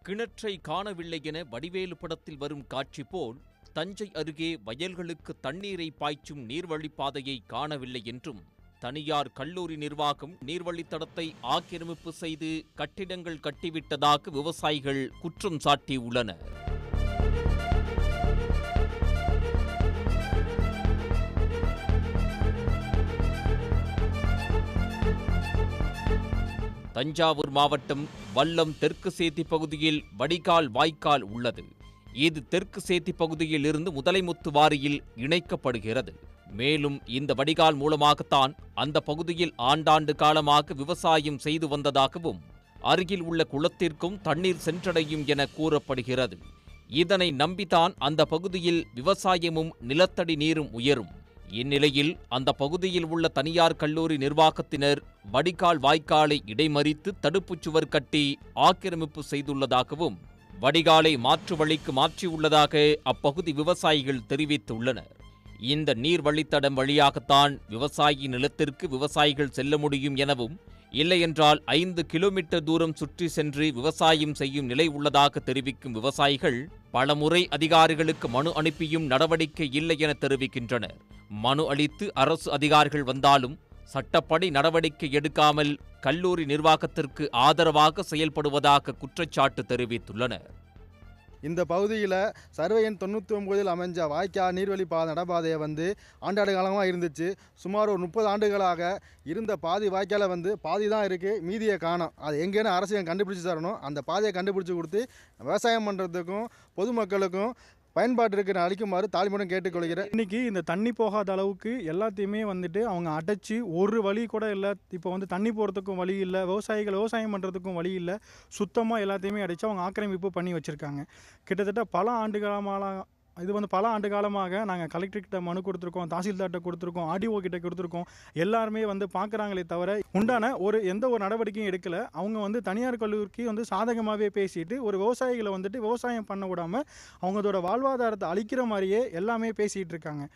கிணற்றை காணவில்லை என வடிவேலு படத்தில் வரும் காட்சி போல் தஞ்சை அருகே வயல்களுக்கு தண்ணீரை பாய்ச்சும் நீர்வழிப்பாதையை காணவில்லை என்றும், தனியார் கல்லூரி நிர்வாகம் நீர்வழித்தடத்தை ஆக்கிரமிப்பு செய்து கட்டிடங்கள் கட்டிவிட்டதாக விவசாயிகள் குற்றம் சாட்டியுள்ளனர். தஞ்சாவூர் மாவட்டம் வல்லம் தெற்கு சேத்தி பகுதியில் வடிகால் வாய்க்கால் உள்ளது. இது தெற்கு சேத்தி பகுதியில் இருந்து முதலைமுத்து வாரியில் இணைக்கப்படுகிறது. மேலும் இந்த வடிகால் மூலமாகத்தான் அந்த பகுதியில் ஆண்டாண்டு காலமாக விவசாயம் செய்து வந்ததாகவும், அருகில் உள்ள குளத்திற்கும் தண்ணீர் சென்றடையும் என கூறப்படுகிறது. இதனை நம்பித்தான் அந்த பகுதியில் விவசாயமும் நிலத்தடி நீரும் உயரும். இந்நிலையில் அந்த பகுதியில் உள்ள தனியார் கல்லூரி நிர்வாகத்தினர் வடிகால் வாய்க்காலை இடைமறித்து தடுப்புச் சுவர் கட்டி ஆக்கிரமிப்பு செய்துள்ளதாகவும், வடிகாலை மாற்று வழிக்கு மாற்றியுள்ளதாக அப்பகுதி விவசாயிகள் தெரிவித்துள்ளனர். இந்த நீர் வழித்தடம் வழியாகத்தான் விவசாயி நிலத்திற்கு விவசாயிகள் செல்ல முடியும் எனவும், இல்லையென்றால் 5 கிலோமீட்டர் தூரம் சுற்றி சென்று விவசாயம் செய்யும் நிலை உள்ளதாக தெரிவிக்கும் விவசாயிகள் பலமுறை அதிகாரிகளுக்கு மனு அனுப்பியும் நடவடிக்கை இல்லை என தெரிவிக்கின்றனர். மனு அளித்து அரசு அதிகாரிகள் வந்தாலும் சட்டப்படி நடவடிக்கை எடுக்காமல் கல்லூரி நிர்வாகத்திற்கு ஆதரவாக செயல்படுவதாக குற்றச்சாட்டு தெரிவித்துள்ளனர். இந்த பகுதியில் சர்வே எண் 99 அமைஞ்ச வாய்க்கால் நீர்வழிப்பாதை நடப்பாதையை ஆண்டாண்டு காலமாக இருந்துச்சு. சுமார் ஒரு 30 ஆண்டுகளாக இருந்த பாதி வாய்க்காலை பாதி தான் இருக்குது, மீதியை காணோம். அது எங்கேன்னு அரசு கண்டுபிடிச்சி தரணும். அந்த பாதையை கண்டுபிடிச்சி கொடுத்து விவசாயம் பண்ணுறதுக்கும் பொதுமக்களுக்கும் பயன்பாட்டிற்கு அளிக்குமாறு தாழ்மையுடன் கேட்டுக்கொள்கிறேன். இன்றைக்கி இந்த தண்ணி போகாத அளவுக்கு எல்லாத்தையுமே அவங்க அடைச்சி ஒரு வழி கூட இல்லை. இப்போ தண்ணி போகிறதுக்கும் வழி இல்லை, விவசாயிகள் விவசாயம் பண்ணுறதுக்கும் வழி இல்லை. சுத்தமாக எல்லாத்தையுமே அடைச்சி அவங்க ஆக்கிரமிப்பு பண்ணி வச்சுருக்காங்க. கிட்டத்தட்ட பல ஆண்டு காலமாக நாங்கள் கலெக்டர்கிட்ட மனு கொடுத்துருக்கோம், தாசில்தார்கிட்ட கொடுத்துருக்கோம், ஆர்டிஓ கிட்ட கொடுத்துருக்கோம். எல்லாருமே பார்க்குறாங்களே தவிர உண்டான எந்த ஒரு நடவடிக்கையும் எடுக்கலை. அவங்க தனியார் கல்லூரிக்கு சாதகமாகவே பேசிட்டு ஒரு விவசாயிகளை விவசாயம் பண்ண விடாமல் அவங்களோட வாழ்வாதாரத்தை அளிக்கிற மாதிரியே எல்லாமே பேசிகிட்டு இருக்காங்க.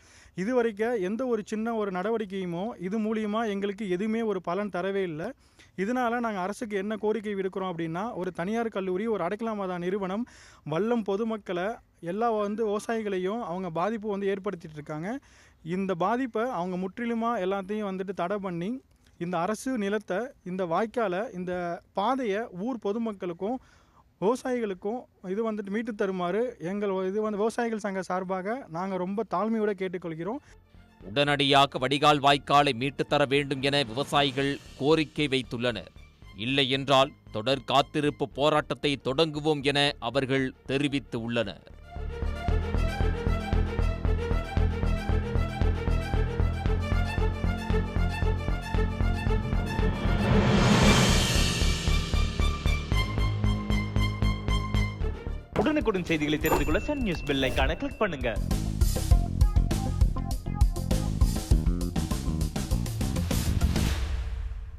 இது வரைக்கும் எந்த ஒரு சின்ன ஒரு நடவடிக்கையுமோ இது மூலியமாக எங்களுக்கு எதுவுமே ஒரு பலன் தரவே இல்லை. இதனால் நாங்கள் அரசுக்கு என்ன கோரிக்கை விடுக்கிறோம் அப்படின்னா, ஒரு தனியார் கல்லூரி, ஒரு அடைக்கலாமாதா நிறுவனம் வல்லம் பொதுமக்களை எல்லா விவசாயிகளையும் அவங்க பாதிப்பு ஏற்படுத்திட்டு இருக்காங்க. இந்த பாதிப்பை அவங்க முற்றிலுமாக எல்லாத்தையும் தடை பண்ணி இந்த அரசு நிலத்தை, இந்த வாய்க்காலை, இந்த பாதையை ஊர் பொதுமக்களுக்கும் விவசாயிகளுக்கும் இது மீட்டு தருமாறு எங்கள் விவசாயிகள் சங்க சார்பாக நாங்கள் ரொம்ப தாழ்மையோடு கேட்டுக்கொள்கிறோம். உடனடியாக வடிகால் வாய்க்காலை மீட்டு தர வேண்டும் என விவசாயிகள் கோரிக்கை வைத்துள்ளனர். இல்லை என்றால் தொடர் காத்திருப்பு போராட்டத்தை தொடங்குவோம் என அவர்கள் தெரிவித்து உள்ளனர். உடனுக்குடன் செய்திகளை தெரிந்து கொள்ள சன் நியூஸ் பெல் ஐகானை கிளிக் பண்ணுங்க.